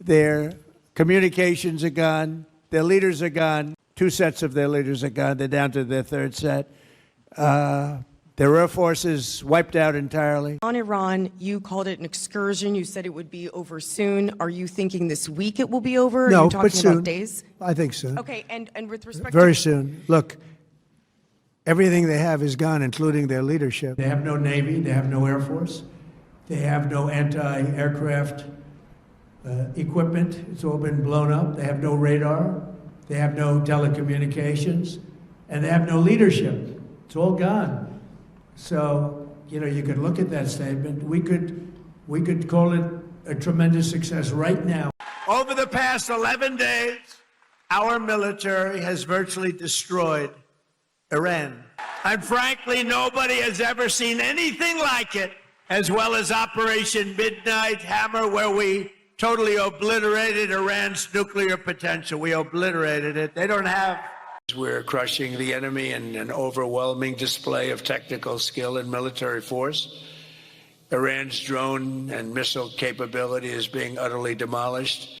Their communications are gone. Their leaders are gone. 2 sets of their leaders are gone. They're down to their 3rd set. Their air force is wiped out entirely. On Iran, you called it an excursion. You said it would be over soon. Are you thinking this week it will be over? No, Are you talking but soon. about days? I think soon. Okay, and with respect Very to soon. Look, everything they have is gone, including their leadership. They have no Navy. They have no Air Force. They have no anti-aircraft equipment. It's all been blown up. They have no radar. They have no telecommunications. And they have no leadership. It's all gone. So, you could look at that statement. We could call it a tremendous success right now. Over the past 11 days, our military has virtually destroyed Iran. And frankly, nobody has ever seen anything like it, as well as Operation Midnight Hammer, where we totally obliterated Iran's nuclear potential. We obliterated it. They don't have. We're crushing the enemy in an overwhelming display of technical skill and military force. Iran's drone and missile capability is being utterly demolished.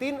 3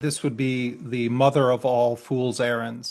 This would be the mother of all fool's errands.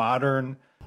modern.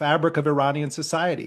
Fabric of Iranian society.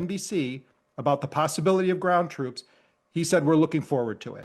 NBC about the possibility of ground troops, he said we're looking forward to it.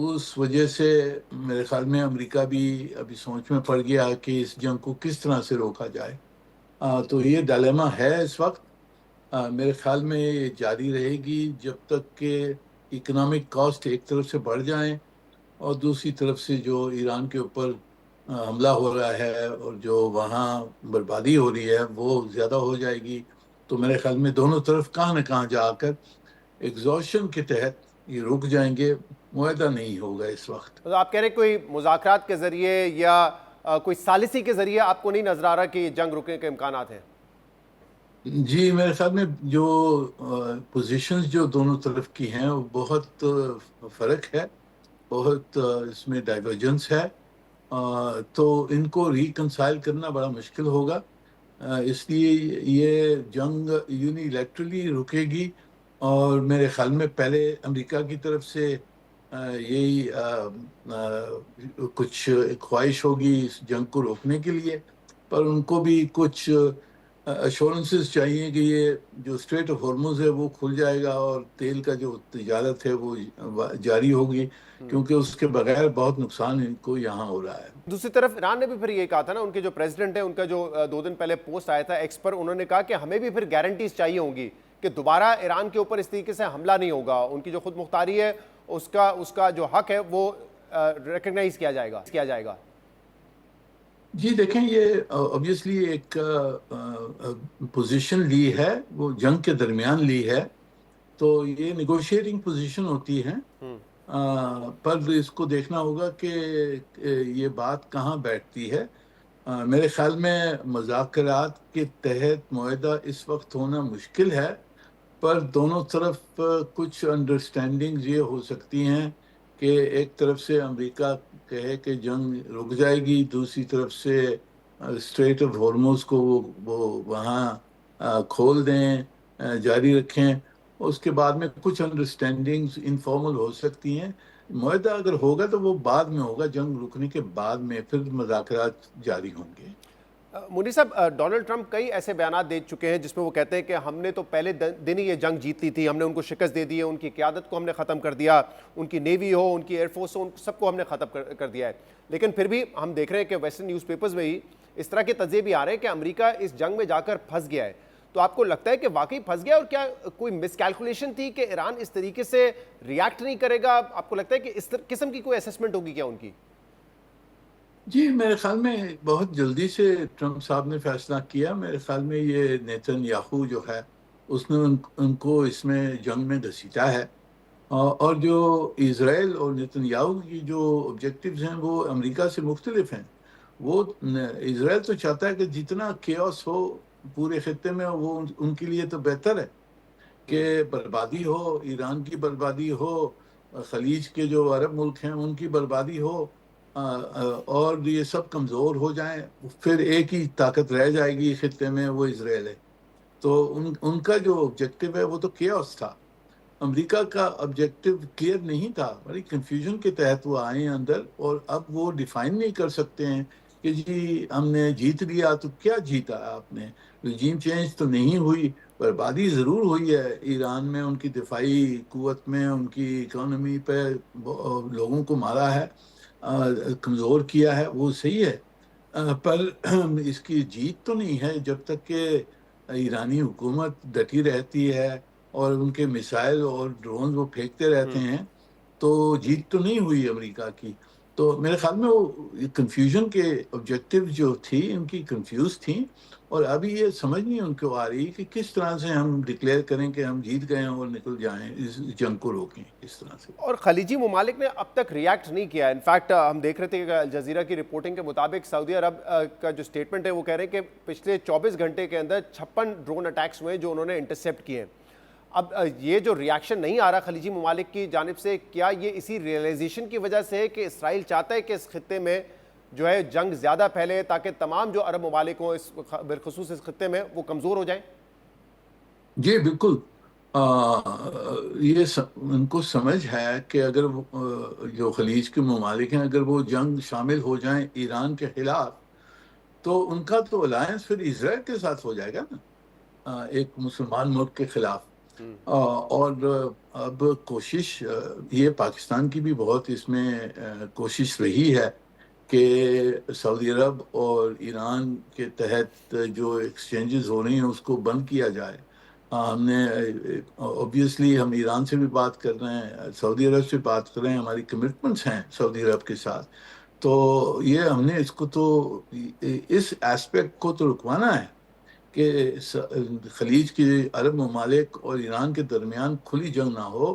اس وجہ سے میرے خیال میں امریکہ بھی ابھی سوچ میں پڑ گیا کہ اس جنگ کو کس طرح سے روکا جائے. تو یہ ڈائلیما ہے اس وقت. میرے خیال میں یہ جاری رہے گی جب تک کہ اکنامک کاسٹ ایک طرف سے بڑھ جائیں اور دوسری طرف سے جو ایران کے اوپر حملہ ہو رہا ہے اور جو وہاں بربادی ہو رہی ہے وہ زیادہ ہو جائے گی. تو میرے خیال میں دونوں طرف کہاں نہ کہاں جا کر ایگزوشن کے تحت یہ رک جائیں گے. معاہدہ نہیں ہوگا اس وقت. تو آپ کہہ رہے ہیں کوئی مذاکرات کے ذریعے یا کوئی ثالثی کے ذریعے آپ کو نہیں نظر آ رہا کہ یہ جنگ رکنے کے امکانات ہیں؟ جی میرے خیال میں جو پوزیشنز جو دونوں طرف کی ہیں وہ بہت فرق ہے, بہت اس میں ڈائیورجنس ہے. تو ان کو ریکنسائل کرنا بڑا مشکل ہوگا. اس لیے یہ جنگ یونیلیٹرلی رکے گی اور میرے خیال میں پہلے امریکہ کی طرف سے یہی کچھ خواہش ہوگی اس جنگ کو روکنے کے لیے, پر ان کو بھی کچھ ایشورنسز چاہیے کہ یہ جو اسٹریٹ آف ہارمز ہے وہ کھل جائے گا اور تیل کا جو تجارت ہے وہ جاری ہوگی, کیونکہ اس کے بغیر بہت نقصان ان کو یہاں ہو رہا ہے. دوسری طرف ایران نے بھی پھر یہ کہا تھا نا, ان کے جو پریزیڈنٹ ہیں ان کا جو 2 دن پہلے پوسٹ آیا تھا ایکس پر, انہوں نے کہا کہ ہمیں بھی پھر گارنٹیز چاہیے ہوں گی کہ دوبارہ ایران کے اوپر اس طریقے سے حملہ نہیں ہوگا. ان کی جو خود مختاری ہے اس کا جو حق ہے وہ ریکگنائز کیا جائے گا. جی دیکھیں, یہ obviously ایک پوزیشن لی ہے, وہ جنگ کے درمیان لی ہے, تو یہ نیگوشیٹنگ پوزیشن ہوتی ہے. پر اس کو دیکھنا ہوگا کہ یہ بات کہاں بیٹھتی ہے. میرے خیال میں مذاکرات کے تحت معاہدہ اس وقت ہونا مشکل ہے, پر دونوں طرف کچھ انڈرسٹینڈنگز یہ ہو سکتی ہیں کہ ایک طرف سے امریکہ کہے کہ جنگ رک جائے گی, دوسری طرف سے اسٹریٹ آف ہارموز کو وہ وہاں کھول دیں, جاری رکھیں. اس کے بعد میں کچھ انڈرسٹینڈنگز انفارمل ہو سکتی ہیں. معاہدہ اگر ہوگا تو وہ بعد میں ہوگا, جنگ رکنے کے بعد میں پھر مذاکرات جاری ہوں گے. منیر صاحب, ڈونلڈ ٹرمپ کئی ایسے بیانات دے چکے ہیں جس میں وہ کہتے ہیں کہ ہم نے تو پہلے دن ہی یہ جنگ جیت لی تھی, ہم نے ان کو شکست دے دی ہے, ان کی قیادت کو ہم نے ختم کر دیا, ان کی نیوی ہو, ان کی ایئر فورس ہو, ان سب کو ہم نے ختم کر دیا ہے. لیکن پھر بھی ہم دیکھ رہے ہیں کہ ویسٹرن نیوز پیپرز میں ہی اس طرح کے تجزیے بھی آ رہے ہیں کہ امریکہ اس جنگ میں جا کر پھنس گیا ہے. تو آپ کو لگتا ہے کہ واقعی پھنس گیا, اور کیا کوئی مس کیلکولیشن تھی کہ ایران اس طریقے سے ریاکٹ نہیں کرے گا؟ آپ کو لگتا ہے کہ اس قسم کی کوئی اسیسمنٹ ہوگی کیا ان کی؟ جی میرے خیال میں بہت جلدی سے ٹرمپ صاحب نے فیصلہ کیا. میرے خیال میں یہ نیتن یاہو جو ہے اس نے ان کو اس میں جنگ میں گھسیٹا ہے, اور جو اسرائیل اور نیتن یاہو کی جو آبجیکٹیوز ہیں وہ امریکہ سے مختلف ہیں. وہ اسرائیل تو چاہتا ہے کہ جتنا کیوس ہو پورے خطے میں وہ ان کے لیے تو بہتر ہے, کہ بربادی ہو, ایران کی بربادی ہو, خلیج کے جو عرب ملک ہیں ان کی بربادی ہو, اور یہ سب کمزور ہو جائیں, پھر ایک ہی طاقت رہ جائے گی خطے میں, وہ اسرائیل ہے. تو ان کا جو آبجیکٹیو ہے وہ تو کیوس تھا. امریکہ کا آبجیکٹیو کلیئر نہیں تھا, بڑی کنفیوژن کے تحت وہ آئے ہیں اندر, اور اب وہ ڈیفائن نہیں کر سکتے ہیں کہ جی ہم نے جیت لیا. تو کیا جیتا آپ نے؟ رجیم چینج تو نہیں ہوئی, بربادی ضرور ہوئی ہے ایران میں, ان کی دفاعی قوت میں, ان کی اکانومی پہ لوگوں کو مارا ہے, کمزور کیا ہے, وہ صحیح ہے, پر اس کی جیت تو نہیں ہے جب تک کہ ایرانی حکومت ڈٹی رہتی ہے اور ان کے میسائل اور ڈرونز وہ پھینکتے رہتے ہیں. تو جیت تو نہیں ہوئی امریکہ کی. تو میرے خیال میں وہ کنفیوژن کے آبجیکٹیو جو تھی ان کی کنفیوز تھیں, اور ابھی یہ سمجھ نہیں ان کو آ رہی کہ کس طرح سے ہم ڈکلیئر کریں کہ ہم جیت گئے ہیں اور نکل جائیں, اس جنگ کو روکیں اس طرح سے. اور خلیجی ممالک نے اب تک ریاکٹ نہیں کیا. انفیکٹ ہم دیکھ رہے تھے کہ الجزیرہ کی رپورٹنگ کے مطابق سعودی عرب کا جو سٹیٹمنٹ ہے وہ کہہ رہے ہیں کہ پچھلے 24 گھنٹے کے اندر 56 ڈرون اٹیکس ہوئے جو انہوں نے انٹرسیپٹ کیے ہیں. اب یہ جو ریاکشن نہیں آ رہا خلیجی ممالک کی جانب سے, کیا یہ اسی ریئلائزیشن کی وجہ سے ہے کہ اسرائیل چاہتا ہے کہ اس خطے میں جو ہے جنگ زیادہ پھیلے تاکہ تمام جو عرب ممالک ہوں بالخصوص اس خطے میں وہ کمزور ہو جائیں؟ جی بالکل, یہ ان کو سمجھ ہے کہ اگر جو خلیج کے ممالک ہیں اگر وہ جنگ شامل ہو جائیں ایران کے خلاف, تو ان کا تو الائنس پھر اسرائیل کے ساتھ ہو جائے گا نا, ایک مسلمان ملک کے خلاف. اور اب کوشش یہ پاکستان کی بھی بہت اس میں کوشش رہی ہے کہ سعودی عرب اور ایران کے تحت جو ایکسچینجز ہو رہی ہیں اس کو بند کیا جائے. ہم نے اوبیسلی ہم ایران سے بھی بات کر رہے ہیں, سعودی عرب سے بات کر رہے ہیں, ہماری کمٹمنٹس ہیں سعودی عرب کے ساتھ. تو یہ ہم نے اس کو تو اس ایسپیکٹ کو تو رکوانا ہے کہ خلیج کے عرب ممالک اور ایران کے درمیان کھلی جنگ نہ ہو.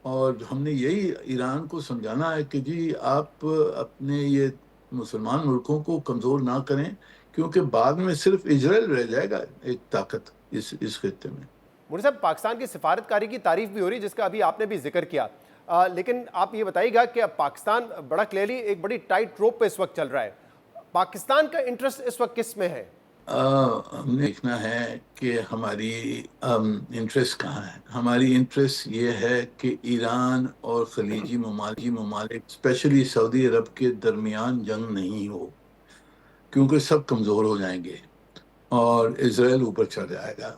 اور ہم نے یہی ایران کو سمجھانا ہے کہ جی آپ اپنے یہ مسلمان ملکوں کو کمزور نہ کریں, کیونکہ بعد میں صرف اسرائیل رہ جائے گا ایک طاقت اس خطے میں. مودی صاحب, پاکستان کی سفارتکاری کی تعریف بھی ہو رہی جس کا ابھی آپ نے بھی ذکر کیا, لیکن آپ یہ بتائیے گا کہ اب پاکستان بڑا کلیئرلی ایک بڑی ٹائٹ روپ پہ اس وقت چل رہا ہے. پاکستان کا انٹرسٹ اس وقت کس میں ہے؟ ہم نے دیکھنا ہے کہ ہماری انٹرسٹ کہاں ہے. ہماری انٹرسٹ یہ ہے کہ ایران اور خلیجی ممالک اسپیشلی سعودی عرب کے درمیان جنگ نہیں ہو, کیونکہ سب کمزور ہو جائیں گے اور اسرائیل اوپر چڑھ جائے گا.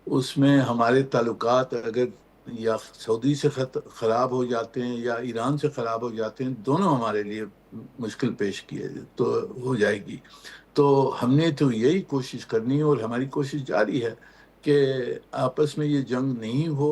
اس میں ہمارے تعلقات اگر یا سعودی سے خراب ہو جاتے ہیں یا ایران سے خراب ہو جاتے ہیں, دونوں ہمارے لیے مشکل پیش کیے تو ہو جائے گی. تو ہم نے تو یہی کوشش کرنی ہے اور ہماری کوشش جاری ہے کہ آپس میں یہ جنگ نہیں ہو.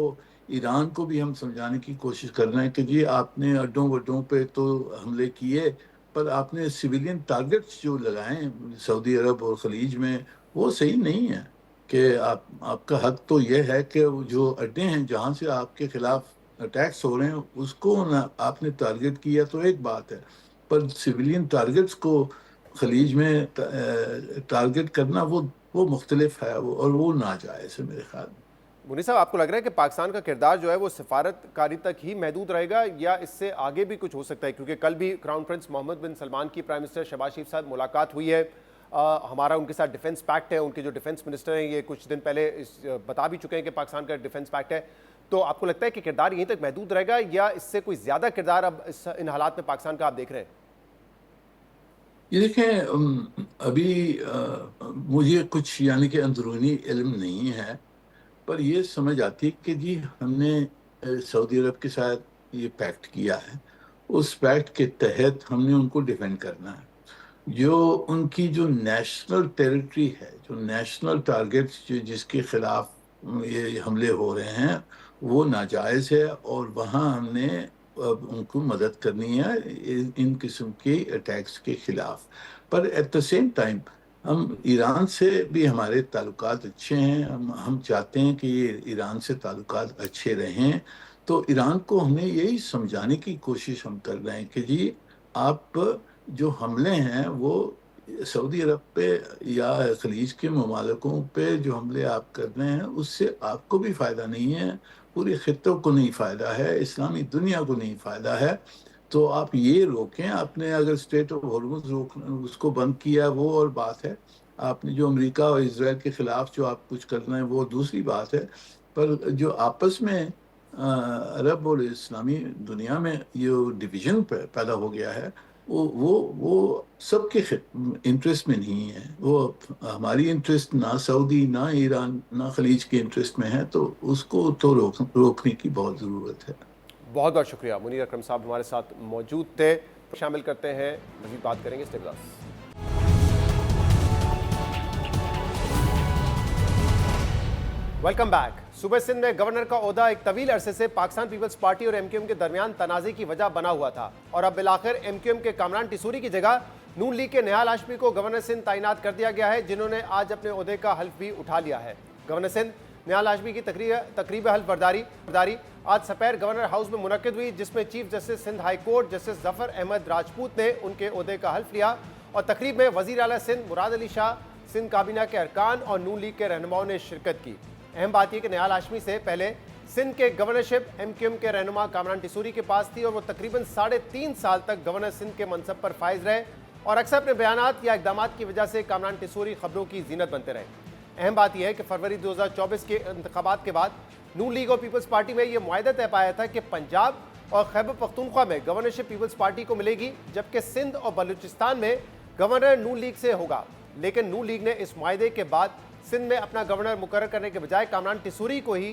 ایران کو بھی ہم سمجھانے کی کوشش کر رہے ہیں کہ جی آپ نے اڈوں وڈوں پہ تو حملے کیے, پر آپ نے سویلین ٹارگٹس جو لگائیں سعودی عرب اور خلیج میں وہ صحیح نہیں ہے. کہ آپ کا حق تو یہ ہے کہ جو اڈے ہیں جہاں سے آپ کے خلاف اٹیکس ہو رہے ہیں اس کو آپ نے ٹارگٹ کیا تو ایک بات ہے, پر سویلین ٹارگٹس کو خلیج میں ٹارگٹ کرنا وہ مختلف ہے اور وہ ناجائز ہے میرے خیال میں. مودی صاحب, آپ کو لگ رہا ہے کہ پاکستان کا کردار جو ہے وہ سفارت کاری تک ہی محدود رہے گا یا اس سے آگے بھی کچھ ہو سکتا ہے؟ کیونکہ کل بھی کراؤن پرنس محمد بن سلمان کی پرائم منسٹر شہباز شریف کے ساتھ ملاقات ہوئی ہے. ہمارا ان کے ساتھ ڈیفنس پیکٹ ہے, ان کے جو ڈیفنس منسٹر ہیں یہ کچھ دن پہلے بتا بھی چکے ہیں کہ پاکستان کا ڈیفنس پیکٹ ہے. تو آپ کو لگتا ہے کہ کردار یہیں تک محدود رہے گا یا اس سے کوئی زیادہ کردار اب ان حالات میں پاکستان کا آپ دیکھ رہے ہیں؟ یہ دیکھیں, ابھی مجھے کچھ یعنی کہ اندرونی علم نہیں ہے, پر یہ سمجھ آتی ہے کہ جی ہم نے سعودی عرب کے ساتھ یہ پیکٹ کیا ہے, اس پیکٹ کے تحت ہم نے ان کو ڈیفینڈ کرنا ہے. جو ان کی جو نیشنل ٹیریٹری ہے, جو نیشنل ٹارگٹس جس کے خلاف یہ حملے ہو رہے ہیں وہ ناجائز ہے, اور وہاں ہم نے ان کو مدد کرنی ہے ان قسم کے اٹیکس کے خلاف. پر ایٹ دا سیم ٹائم ہم ایران سے بھی ہمارے تعلقات اچھے ہیں, ہم چاہتے ہیں کہ یہ ایران سے تعلقات اچھے رہیں. تو ایران کو ہمیں یہی سمجھانے کی کوشش ہم کر رہے ہیں کہ جی آپ جو حملے ہیں وہ سعودی عرب پہ یا خلیج کے ممالکوں پہ جو حملے آپ کر رہے ہیں اس سے آپ کو بھی فائدہ نہیں ہے, پورے خطوں کو نہیں فائدہ ہے, اسلامی دنیا کو نہیں فائدہ ہے. تو آپ یہ روکیں. آپ نے اگر اسٹریٹ آف ہارمز اس کو بند کیا وہ اور بات ہے, آپ نے جو امریکہ اور اسرائیل کے خلاف جو آپ کچھ کر رہے ہیں وہ دوسری بات ہے. پر جو آپس میں عرب اور اسلامی دنیا میں یہ ڈویژن پیدا ہو گیا ہے وہ سب کے انٹرسٹ میں نہیں ہے. وہ ہماری انٹرسٹ نہ سعودی نہ ایران نہ خلیج کے انٹرسٹ میں ہے, تو اس کو تو روکنے کی بہت ضرورت ہے. بہت بہت شکریہ. منیر اکرم صاحب ہمارے ساتھ موجود تھے. شامل کرتے ہیں, مزید بات کریں گے. Stay with us. Welcome back. صوبہ سندھ میں گورنر کا عہدہ ایک طویل عرصے سے پاکستان پیپلز پارٹی اور ایم کیو ایم کے درمیان تنازع کی وجہ بنا ہوا تھا, اور اب بالآخر ایم کیو ایم کے کامران ٹیسوری کی جگہ نون لیگ کے نہال ہاشمی کو گورنر سندھ تعینات کر دیا گیا ہے, جنہوں نے آج اپنے عہدے کا حلف بھی اٹھا لیا ہے. گورنر سندھ نہال ہاشمی کی تقریب حلف برداری آج سپیر گورنر ہاؤس میں منعقد ہوئی, جس میں chief justice Sindh high court justice Zafar Ahmed Rajput نے ان کے عہدے کا حلف لیا, اور تقریب میں وزیر اعلیٰ سندھ مراد علی شاہ, سندھ کابینہ کے ارکان اور نون لیگ کے رہنماؤں نے شرکت کی. اہم بات یہ کہ نہال ہاشمی سے پہلے سندھ کے گورنرشپ ایم کیو ایم کے رہنما کامران ٹیسوری کے پاس تھی, اور وہ تقریباً 3.5 سال تک گورنر سندھ کے منصب پر فائز رہے, اور اکثر اپنے بیانات یا اقدامات کی وجہ سے کامران ٹیسوری خبروں کی زینت بنتے رہے. اہم بات یہ ہے کہ فروری 2024 کے انتخابات کے بعد نون لیگ اور پیپلز پارٹی میں یہ معاہدہ طے پایا تھا کہ پنجاب اور خیبر پختونخوا میں گورنرشپ پیپلز پارٹی کو ملے گی, جبکہ سندھ اور بلوچستان میں گورنر نون لیگ سے ہوگا. لیکن نون لیگ نے اس معاہدے کے بعد سندھ میں اپنا گورنر مقرر کرنے کے بجائے کامران ٹیسوری کو ہی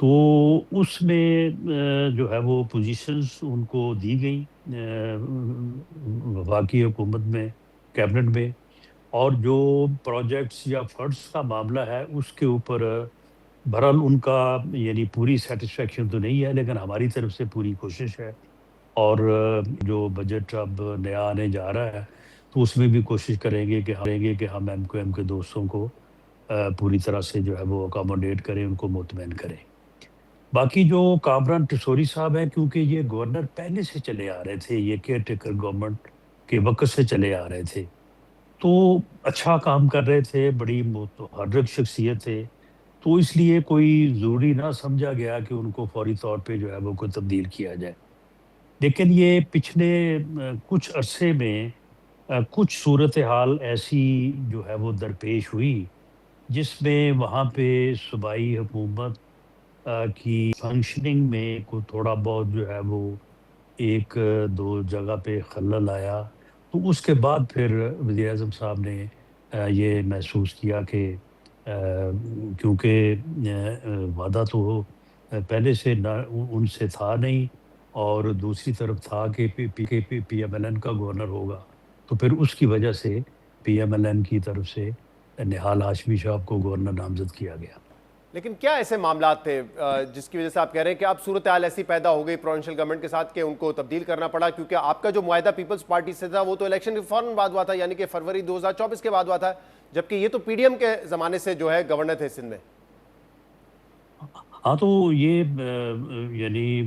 تو اس میں جو ہے وہ پوزیشنز ان کو دی گئیں وفاقی حکومت میں، کیبنٹ میں، اور جو پروجیکٹس یا فنڈس کا معاملہ ہے اس کے اوپر بہرحال ان کا یعنی پوری سیٹسفیکشن تو نہیں ہے، لیکن ہماری طرف سے پوری کوشش ہے. اور جو بجٹ اب نیا آنے جا رہا ہے تو اس میں بھی کوشش کریں گے کہ ہم ایم کیو ایم کے دوستوں کو پوری طرح سے جو ہے وہ اکاموڈیٹ کریں، ان کو مطمئن کریں. باقی جو کامران ٹیسوری صاحب ہیں، کیونکہ یہ گورنر پہلے سے چلے آ رہے تھے، یہ کیئر ٹیکر گورنمنٹ کے وقت سے چلے آ رہے تھے، تو اچھا کام کر رہے تھے، بڑی متحرک شخصیت تھے، تو اس لیے کوئی ضروری نہ سمجھا گیا کہ ان کو فوری طور پہ جو ہے وہ کوئی تبدیل کیا جائے. لیکن یہ پچھلے کچھ عرصے میں کچھ صورتحال ایسی جو ہے وہ درپیش ہوئی جس میں وہاں پہ صوبائی حکومت کی فنکشننگ میں کوئی تھوڑا بہت جو ہے وہ ایک دو جگہ پہ خلل آیا. تو اس کے بعد پھر وزیر اعظم صاحب نے یہ محسوس کیا کہ کیونکہ وعدہ تو پہلے سے ان سے تھا نہیں، اور دوسری طرف تھا کہ پی ایم ایل این کا گورنر ہوگا، تو پھر اس کی وجہ سے پی ایم ایل این کی طرف سے نہال ہاشمی صاحب کو گورنر نامزد کیا گیا. لیکن کیا ایسے معاملات تھے جس کی وجہ سے آپ کہہ رہے ہیں کہ اب صورتحال ایسی پیدا ہو گئی پروونشل گورنمنٹ کے ساتھ کہ ان کو تبدیل کرنا پڑا؟ کیونکہ آپ کا جو معاہدہ پیپلز پارٹی سے تھا وہ تو الیکشن کے فوراً بعد ہوا تھا، یعنی کہ فروری 2024 کے بعد ہوا تھا، جبکہ یہ تو پی ڈی ایم کے زمانے سے جو ہے گورنر تھے سندھ میں. ہاں تو یہ یعنی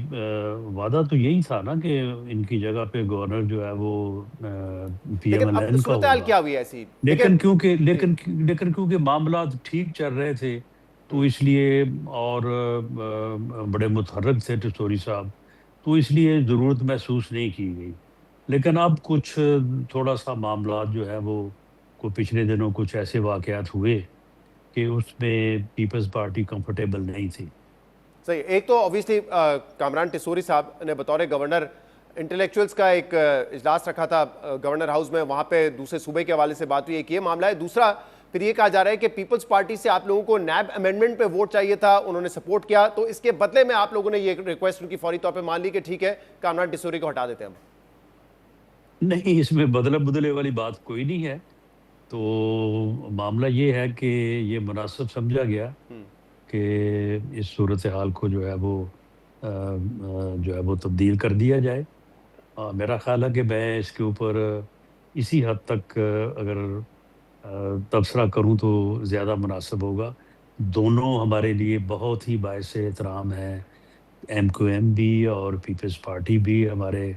وعدہ تو یہی تھا نا کہ ان کی جگہ پہ گورنر جو ہے وہ پی ایم لیکن ایل اب این کا صورتحال ہوگا. کیا ہوئی ایسی؟ لیکن کیونکہ معاملات ٹھیک چل رہے تھے تو اس لیے، اور بڑے متحرک تھے ٹیسوری صاحب، تو اس لیے ضرورت محسوس نہیں کی گئی. لیکن اب کچھ تھوڑا سا معاملات جو ہے وہ پچھلے دنوں کچھ ایسے واقعات ہوئے کہ اس میں پیپلز پارٹی کمفرٹیبل نہیں تھی. صحیح. ایک تو اوبیسلی کامران ٹیسوری صاحب نے بطور گورنر انٹلیکچوئلز کا ایک اجلاس رکھا تھا گورنر ہاؤس میں، وہاں پہ دوسرے صوبے کے حوالے سے بات ہوئی، ایک یہ معاملہ ہے. دوسرا پھر یہ کہا جا رہا ہے کہ پیپلز پارٹی سے آپ لوگوں کو نیب امینڈمنٹ پہ ووٹ چاہیے تھا، انہوں نے سپورٹ کیا، تو اس کے بدلے میں آپ لوگوں نے یہ ریکویسٹ ان کی فوری طور پہ مان لی کہ ٹھیک ہے کامران ٹیسوری کو ہٹا دیتے ہیں ہم. نہیں، اس میں بدلے والی بات کوئی نہیں ہے. تو معاملہ یہ ہے کہ یہ مناسب سمجھا گیا کہ اس صورتحال کو جو ہے وہ تبدیل کر دیا جائے. میرا خیال ہے کہ میں اس کے اوپر اسی حد تک اگر تبصرہ کروں تو زیادہ مناسب ہوگا. دونوں ہمارے لیے بہت ہی باعث احترام ہیں، ایم کیو ایم بھی اور پیپلز پارٹی بھی ہمارے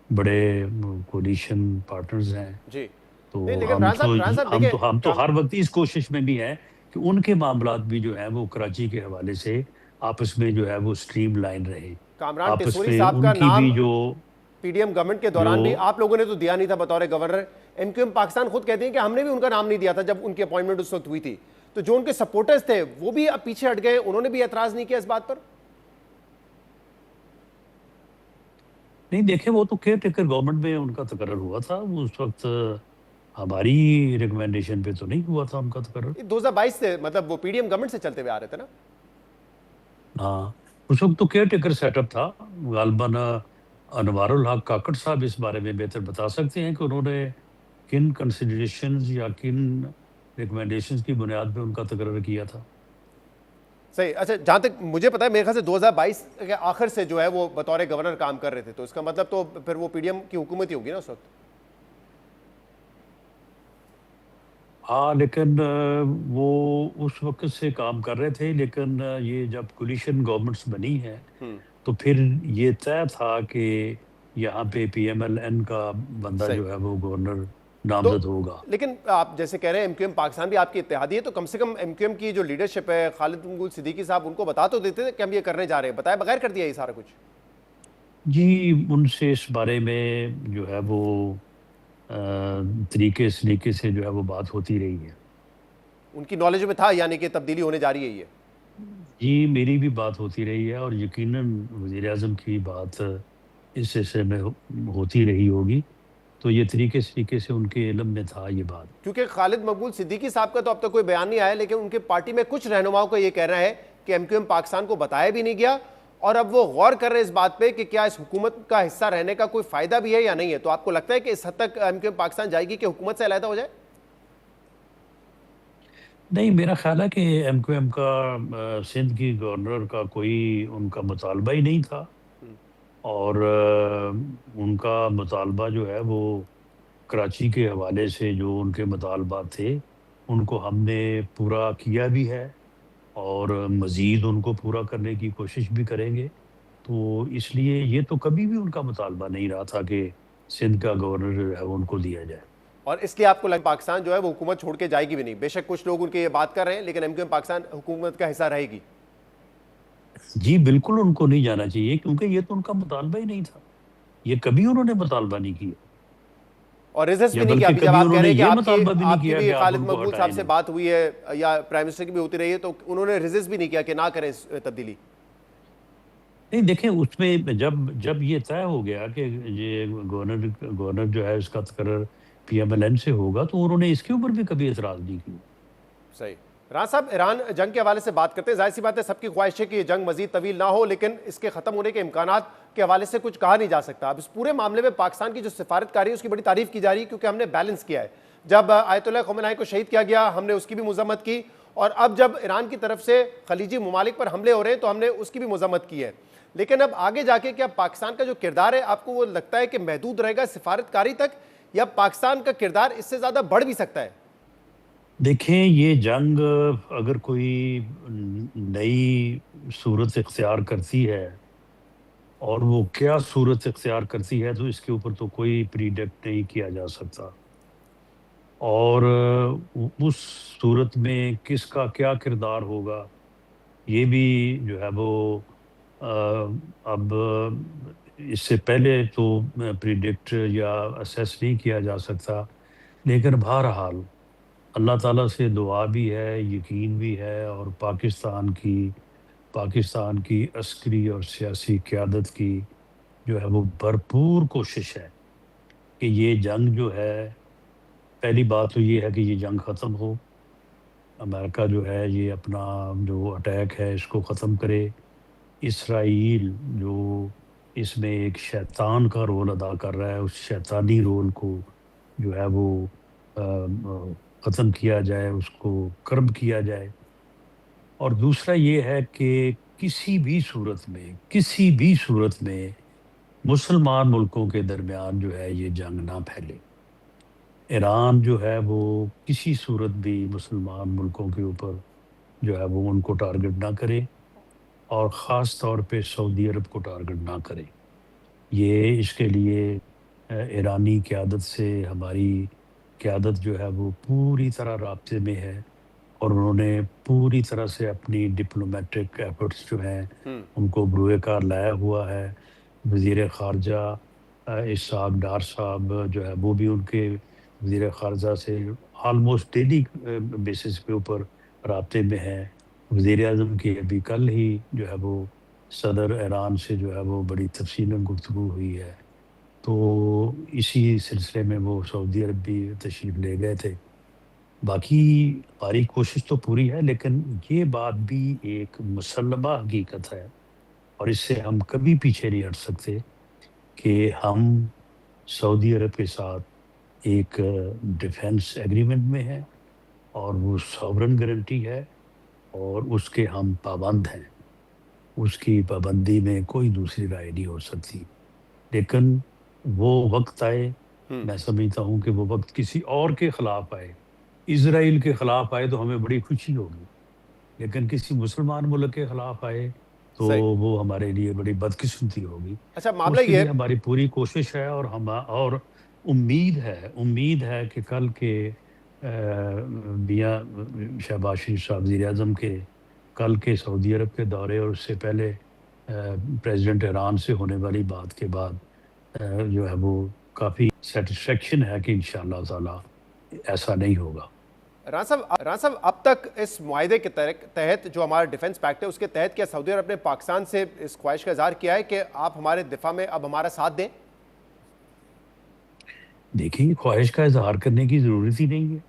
بڑے کولیشن پارٹنرز ہیں. جی. تو ہم تو ہر وقت اس کوشش میں بھی ہیں کہ ان کے معاملات بھی جو ہیں وہ کراچی کے حوالے سے آپس میں جو ہے وہ اسٹریم لائن رہے. کامران آپس ٹیسوری میں صاحب کا ان کی نام بھی جو پی ڈی ایم گورنمنٹ کے دوران بھی آپ لوگوں نے تو دیا نہیں تھا بطور governor. M Q M Pakistan خود کہتے ہیں کہ ہم نے بھی ان کا نام نہیں دیا تھا جب ان کی اپوائنٹمنٹ اس وقت ہوئی تھی. تو جو ان کے سپورٹرز تھے وہ بھی اب پیچھے ہٹ گئے، انہوں نے بھی اعتراض نہیں کیا اس بات پر؟ نہیں، دیکھیں وہ تو کیئر ٹیکر گورنمنٹ میں ان کا تقرر ہوا تھا، اس وقت ہماری ریکمنڈیشن پہ تو نہیں ہوا تھا ان کا تقرر. 2022 سے، مطلب وہ پی ڈی ایم گورنمنٹ سے چلتے ہوئے آ رہے تھے نا. ہاں، اس وقت تو کیئر ٹیکر سیٹ اپ تھا. غالباً انوار الحق کاکڑ صاحب اس بارے میں بہتر بتا سکتے ہیں کہ انہوں نے کن کنسیڈریشنز یا کن ریکمنڈیشنز کی بنیاد پہ ان کا تقرر کیا تھا. صحیح. اچھا، جہاں تک مجھے پتا ہے میرے خیال سے 2022 کے آخر سے جو ہے وہ بطور گورنر کام کر رہے تھے، تو اس کا مطلب تو پھر وہ پی ڈی ایم کی حکومت ہی ہوگی نا اس وقت. ہاں، لیکن وہ اس وقت سے کام کر رہے تھے، لیکن یہ جب کولیشن گورنمنٹس بنی ہیں تو پھر یہ طے تھا کہ یہاں پہ پی ایم ایل این کا بندہ جو ہے وہ گورنر نامزد ہوگا. لیکن آپ جیسے کہہ رہے ہیں ایم کیو ایم پاکستان بھی آپ کی اتحادی ہے، تو کم سے کم ایم کیو ایم کی جو لیڈرشپ ہے، خالد مقبول صدیقی صاحب، ان کو بتا تو دیتے تھے کہ ہم یہ کرنے جا رہے ہیں، بتائے بغیر کر دیا یہ سارا کچھ. جی، ان سے اس بارے میں جو ہے وہ طریقے سے جو ہے وہ بات ہوتی رہی ہے. ان کی نالج میں تھا یعنی کہ تبدیلی ہونے جا رہی ہے یہ؟ جی، میری بھی بات ہوتی رہی ہے، اور یقیناً وزیر اعظم کی بات اس سلسلے میں ہوتی رہی ہوگی. تو یہ طریقے سے ان کے علم میں تھا یہ بات. کیونکہ خالد مقبول صدیقی صاحب کا تو اب تک کوئی بیان نہیں آیا، لیکن ان کے پارٹی میں کچھ رہنماؤں کا یہ کہنا ہے کہ ایم کیو ایم پاکستان کو بتایا بھی نہیں گیا اور اب وہ غور کر رہے ہیں اس بات پہ کہ کیا اس حکومت کا حصہ رہنے کا کوئی فائدہ بھی ہے یا نہیں ہے. تو آپ کو لگتا ہے کہ اس حد تک ایم کیو ایم پاکستان جائے گی کہ حکومت سے علیحدہ ہو جائے؟ نہیں، میرا خیال ہے کہ ایم کیو ایم کا سندھ کی گورنر کا کوئی ان کا مطالبہ ہی نہیں تھا، اور ان کا مطالبہ جو ہے وہ کراچی کے حوالے سے جو ان کے مطالبات تھے ان کو ہم نے پورا کیا بھی ہے، اور مزید ان کو پورا کرنے کی کوشش بھی کریں گے. تو اس لیے یہ تو کبھی بھی ان کا مطالبہ نہیں رہا تھا کہ سندھ کا گورنر جو ہے وہ ان کو دیا جائے. اور اس لیے آپ کو لگتا ہے پاکستان جو ہے وہ حکومت چھوڑ کے جائے گی بھی نہیں؟ بے شک کچھ لوگ ان کے یہ بات کر رہے ہیں، لیکن ایم کیو ایم پاکستان حکومت کا حصہ رہے گی. جی بالکل ان کو نہیں جانا چاہیے، کیونکہ یہ تو ان کا مطالبہ ہی نہیں تھا، یہ کبھی انہوں نے مطالبہ نہیں کیا، اور ریزسٹ یا بھی نہیں کیا. بلکہ ابھی جب کبھی آپ کہہ انہوں رہے نے ہیں کہ یہ آپ مطالبہ بھی نہیں کی کیا بھی کہ آپ خالد ان کو مقبول صاحب سے ہٹائیں. بات ہوئی ہے یا پرائم منسٹر کی بھی ہوتی رہی ہے، تو انہوں نے ریزسٹ بھی نہیں کیا کہ نہ کریں اس تبدیلی. نہیں دیکھیں، اس میں جب یہ طے ہو گیا کہ یہ گورنر جو ہے اس کا تقرر پی ایم ایل این سے ہوگا، تو انہوں نے اس کے اوپر بھی کبھی اعتراض نہیں کیا. صحیح. رانا صاحب، ایران جنگ کے حوالے سے بات کرتے ہیں. ظاہر سی بات ہے، سب کی خواہش ہے کہ یہ جنگ مزید طویل نہ ہو، لیکن اس کے ختم ہونے کے امکانات کے حوالے سے کچھ کہا نہیں جا سکتا. اب اس پورے معاملے میں پاکستان کی جو سفارت کاری ہے اس کی بڑی تعریف کی جا رہی ہے، کیونکہ ہم نے بیلنس کیا ہے. جب آیت اللہ خمینائی کو شہید کیا گیا ہم نے اس کی بھی مذمت کی، اور اب جب ایران کی طرف سے خلیجی ممالک پر حملے ہو رہے ہیں تو ہم نے اس کی بھی مذمت کی ہے. لیکن اب آگے جا کے کیا پاکستان کا جو کردار ہے آپ کو وہ لگتا ہے کہ محدود رہے گا سفارت کاری تک، یا پاکستان کا کردار اس سے زیادہ بڑھ بھی سکتا ہے؟ دیکھیں، یہ جنگ اگر کوئی نئی صورت اختیار کرتی ہے، اور وہ کیا صورت اختیار کرتی ہے، تو اس کے اوپر تو کوئی پریڈکٹ نہیں کیا جا سکتا. اور اس صورت میں کس کا کیا کردار ہوگا یہ بھی جو ہے وہ اب اس سے پہلے تو پریڈکٹ یا اسیس نہیں کیا جا سکتا. لیکن بہرحال اللہ تعالیٰ سے دعا بھی ہے، یقین بھی ہے، اور پاکستان کی عسکری اور سیاسی قیادت کی جو ہے وہ بھرپور کوشش ہے کہ یہ جنگ جو ہے، پہلی بات تو یہ ہے کہ یہ جنگ ختم ہو، امریکہ جو ہے یہ اپنا جو اٹیک ہے اس کو ختم کرے. اسرائیل جو اس میں ایک شیطان کا رول ادا کر رہا ہے، اس شیطانی رول کو جو ہے وہ ختم کیا جائے، اس کو کرب کیا جائے. اور دوسرا یہ ہے کہ کسی بھی صورت میں مسلمان ملکوں کے درمیان جو ہے یہ جنگ نہ پھیلے. ایران جو ہے وہ کسی صورت بھی مسلمان ملکوں کے اوپر جو ہے وہ ان کو ٹارگٹ نہ کرے، اور خاص طور پہ سعودی عرب کو ٹارگٹ نہ کرے. یہ اس کے لیے ایرانی قیادت سے ہماری قیادت جو ہے وہ پوری طرح رابطے میں ہے، اور انہوں نے پوری طرح سے اپنی ڈپلومیٹک ایفرٹس جو ہیں ان کو بروئے کار لایا ہوا ہے. وزیر خارجہ اسحاق ڈار صاحب جو ہے وہ بھی ان کے وزیر خارجہ سے آلموسٹ ڈیلی بیسس کے اوپر رابطے میں ہیں. وزیر اعظم کی ابھی کل ہی جو ہے وہ صدر ایران سے جو ہے وہ بڑی تفصیل گفتگو ہوئی ہے. تو اسی سلسلے میں وہ سعودی عرب بھی تشریف لے گئے تھے. باقی ہماری کوشش تو پوری ہے، لیکن یہ بات بھی ایک مسلمہ حقیقت ہے، اور اس سے ہم کبھی پیچھے نہیں ہٹ سکتے کہ ہم سعودی عرب کے ساتھ ایک ڈیفنس ایگریمنٹ میں ہیں، اور وہ ساورن گارنٹی ہے، اور اس کے ہم پابند ہیں. اس کی پابندی میں کوئی دوسری رائے نہیں ہو سکتی. لیکن وہ وقت آئے، میں سمجھتا ہوں کہ وہ وقت کسی اور کے خلاف آئے، اسرائیل کے خلاف آئے تو ہمیں بڑی خوشی ہوگی، لیکن کسی مسلمان ملک کے خلاف آئے تو وہ ہمارے لیے بڑی بدقسمتی ہوگی. اچھا، معاملہ اس کے یہ لیے ہماری پوری کوشش ہے، اور امید ہے کہ کل کے میاں شہباز شریف صاحب وزیر اعظم کے کل کے سعودی عرب کے دورے، اور اس سے پہلے پریزیڈنٹ ایران سے ہونے والی بات کے بعد جو ہے وہ کافی سیٹسفیکشن ہے کہ انشاءاللہ تعالی ایسا نہیں ہوگا. رانا صاحب، اب تک اس معاہدے کے تحت جو ہمارا ڈیفنس پیکٹ ہے اس کے تحت کیا سعودی عرب نے پاکستان سے اس خواہش کا اظہار کیا ہے کہ آپ ہمارے دفاع میں اب ہمارا ساتھ دیں؟ دیکھیں، خواہش کا اظہار کرنے کی ضرورت ہی نہیں ہے.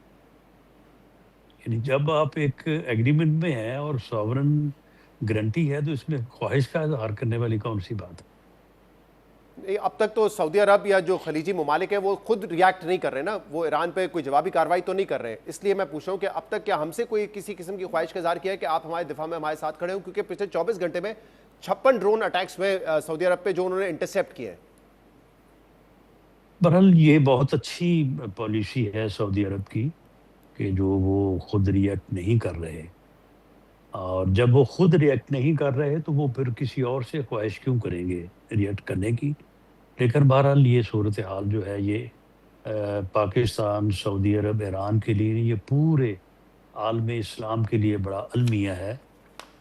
یعنی جب آپ ایک ایگریمنٹ میں ہیں اور ساورن گارنٹی ہے تو اس میں خواہش کا اظہار کرنے والی کون سی بات ہے؟ اب تک تو سعودی عرب یا جو خلیجی ممالک ہیں وہ خود ریاکٹ نہیں کر رہے نا، وہ ایران پہ کوئی جوابی کارروائی تو نہیں کر رہے، اس لیے میں پوچھ رہا ہوں کہ اب تک کیا ہم سے کوئی کسی قسم کی خواہش کا اظہار کیا ہے کہ آپ ہمارے دفاع میں ہمارے ساتھ کھڑے ہوں؟ کیونکہ پچھلے 24 گھنٹے میں 56 ڈرون اٹیکس ہوئے سعودی عرب پہ جو انہوں نے انٹرسیپٹ کیے ہیں۔ بہرحال یہ بہت اچھی پالیسی ہے سعودی عرب کی کہ جو وہ خود ریئیکٹ نہیں کر رہے، اور جب وہ خود ریئیکٹ نہیں کر رہے تو وہ پھر کسی اور سے خواہش کیوں کریں گے ریئیکٹ کرنے کی؟ لیکن بہرحال یہ صورتحال جو ہے یہ پاکستان، سعودی عرب، ایران کے لیے یہ پورے عالم اسلام کے لیے بڑا المیہ ہے،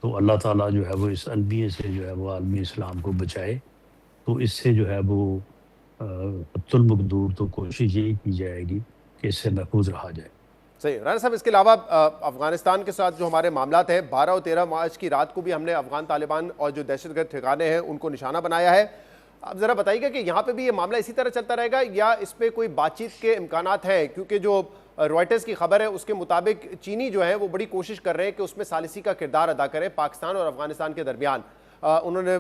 تو اللہ تعالیٰ جو ہے وہ اس المیہ سے جو ہے وہ عالم اسلام کو بچائے، تو اس سے جو ہے وہ حد المقدور تو کوشش یہی کی جائے گی کہ اس سے محفوظ رہا جائے۔ صحیح رانا صاحب، اس کے علاوہ افغانستان کے ساتھ جو ہمارے معاملات ہیں، 12 اور 13 مارچ کی رات کو بھی ہم نے افغان طالبان اور جو دہشت گرد ٹھکانے ہیں ان کو نشانہ بنایا ہے۔ اب ذرا بتائیے گا کہ یہاں پہ بھی یہ معاملہ اسی طرح چلتا رہے گا یا اس پہ کوئی بات چیت کے امکانات ہیں؟ کیونکہ جو روائٹرز کی خبر ہے اس کے مطابق چینی جو ہیں وہ بڑی کوشش کر رہے ہیں کہ اس میں ثالثی کا کردار ادا کریں پاکستان اور افغانستان کے درمیان۔ انہوں نے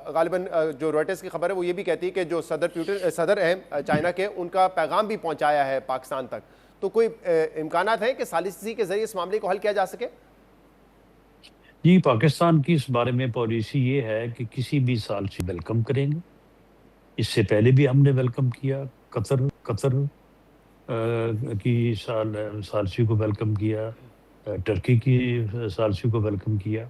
غالباً جو روائٹرز کی خبر ہے وہ یہ بھی کہتی ہے کہ جو صدر ہیں چائنا کے، ان کا پیغام بھی پہنچایا ہے پاکستان تک، تو کوئی امکانات ہیں کہ ثالثی کے ذریعے اس معاملے کو حل کیا جا سکے؟ جی، پاکستان کی اس بارے میں پالیسی یہ ہے کہ کسی بھی ثالثی ویلکم کریں گے۔ اس سے پہلے بھی ہم نے ویلکم کیا، قطر کی ثالثی کو ویلکم کیا، ٹرکی کی ثالثی کو ویلکم کیا،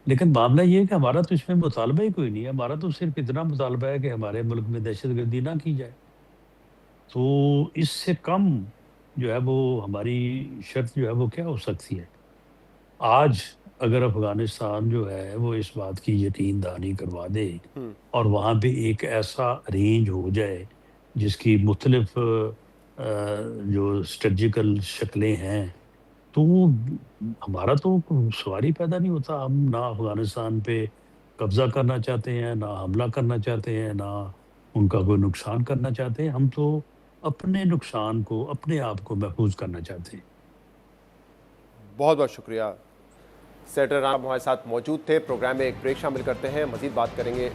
لیکن معاملہ یہ ہے کہ ہمارا تو اس میں مطالبہ ہی کوئی نہیں ہے۔ ہمارا تو صرف اتنا مطالبہ ہے کہ ہمارے ملک میں دہشت گردی نہ کی جائے، تو اس سے کم جو ہے وہ ہماری شرط جو ہے وہ کیا ہو سکتی ہے؟ آج اگر افغانستان جو ہے وہ اس بات کی یقین دہانی کروا دے اور وہاں پہ ایک ایسا رینج ہو جائے جس کی مختلف جو اسٹریٹجیکل شکلیں ہیں، تو ہمارا تو سوال ہی پیدا نہیں ہوتا۔ ہم نہ افغانستان پہ قبضہ کرنا چاہتے ہیں، نہ حملہ کرنا چاہتے ہیں، نہ ان کا کوئی نقصان کرنا چاہتے ہیں، ہم تو اپنے نقصان کو، اپنے آپ کو محفوظ کرنا چاہتے ہیں۔ بہت بہت شکریہ سینیٹر رانا، ہمارے ساتھ موجود تھے۔ پروگرام میں ایک بریک شامل کرتے ہیں، مزید بات کریں گے۔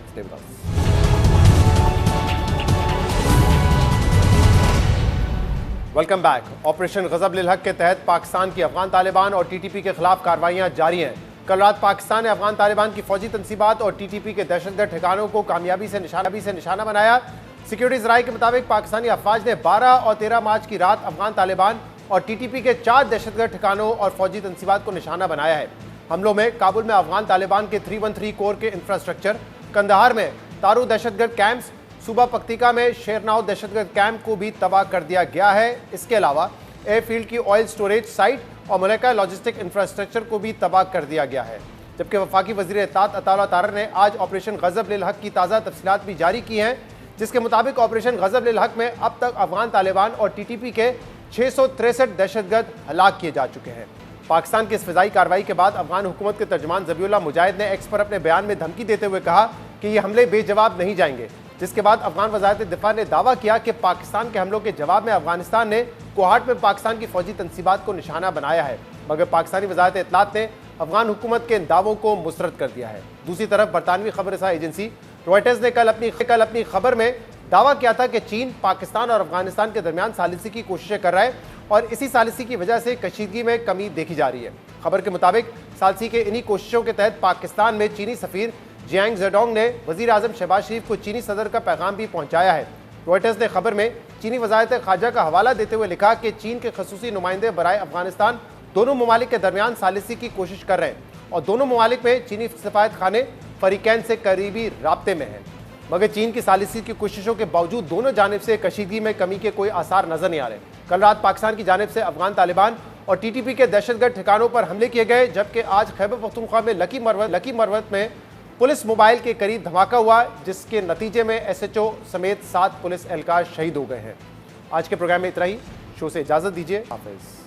Welcome back. آپریشن غضب للحق کے تحت پاکستان کی افغان طالبان اور ٹی ٹی پی کے خلاف کارروائیاں جاری ہیں۔ کل رات پاکستان نے افغان طالبان کی فوجی تنصیبات اور ٹی ٹی پی کے دہشت گرد ٹھکانوں کو کامیابی سے نشانہ بنایا۔ سیکیورٹی ذرائع کے مطابق پاکستانی افواج نے 12 اور 13 مارچ کی رات افغان طالبان اور ٹی ٹی پی کے 4 دہشت گرد ٹھکانوں اور فوجی تنصیبات کو نشانہ بنایا ہے۔ حملوں میں کابل میں افغان طالبان کے 313 کور کے انفراسٹرکچر، کندہار میں تارو دہشت گرد کیمپس، صوبہ پکتیکا میں شیرناؤ دہشت گرد کیمپ کو بھی تباہ کر دیا گیا ہے۔ اس کے علاوہ ایئر فیلڈ کی آئل سٹوریج سائٹ اور ملکہ لاجسٹک انفراسٹرکچر کو بھی تباہ کر دیا گیا ہے۔ جبکہ وفاقی وزیر اطلاعات عطا اللہ تارڑ نے آج آپریشن غضب للحق کی تازہ تفصیلات بھی جاری کی ہیں، جس کے مطابق آپریشن غضب للحق میں اب تک افغان طالبان اور ٹی ٹی پی کے 663 دہشت گرد ہلاک کیے جا چکے ہیں۔ پاکستان کی اس فضائی کارروائی کے بعد افغان حکومت کے ترجمان ذبیح اللہ مجاہد نے ایکس پر اپنے بیان میں دھمکی دیتے ہوئے کہا کہ یہ حملے بے جواب نہیں جائیں گے، جس کے بعد افغان وزارت دفاع نے دعویٰ کیا کہ پاکستان کے حملوں کے جواب میں افغانستان نے کوہاٹ میں پاکستان کی فوجی تنصیبات کو نشانہ بنایا ہے، مگر پاکستانی وزارت اطلاعات نے افغان حکومت کے ان دعووں کو مسترد کر دیا ہے۔ دوسری طرف برطانوی خبر رساں ایجنسی روائٹرز نے کل اپنی خبر میں دعویٰ کیا تھا کہ چین پاکستان اور افغانستان کے درمیان ثالثی کی کوششیں کر رہا ہے اور اسی ثالثی کی وجہ سے کشیدگی میں کمی دیکھی جا رہی ہے۔ خبر کے مطابق ثالثی کے انہی کوششوں کے تحت پاکستان میں چینی سفیر جیانگ زیڈونگ نے وزیر اعظم شہباز شریف کو چینی صدر کا پیغام بھی پہنچایا ہے۔ روائٹرز نے خبر میں چینی وزارت خارجہ کا حوالہ دیتے ہوئے لکھا کہ چین کے خصوصی نمائندے برائے افغانستان دونوں ممالک کے درمیان ثالثی کی کوشش کر رہے ہیں اور دونوں ممالک میں چینی سفارت خانے فریقین سے قریبی رابطے میں ہیں، مگر چین کی ثالثی کی کوششوں کے باوجود دونوں جانب سے کشیدگی میں کمی کے کوئی آثار نظر نہیں آ رہے۔ کل رات پاکستان کی جانب سے افغان طالبان اور ٹی ٹی پی کے دہشت گرد ٹھکانوں پر حملے کیے گئے، جبکہ آج خیبر پختونخوا میں لکی مروت میں پولیس موبائل کے قریب دھماکہ ہوا، جس کے نتیجے میں ایس ایچ او سمیت 7 پولیس اہلکار شہید ہو گئے ہیں۔ آج کے پروگرام میں اتنا ہی، شو سے اجازت دیجیے، حافظ۔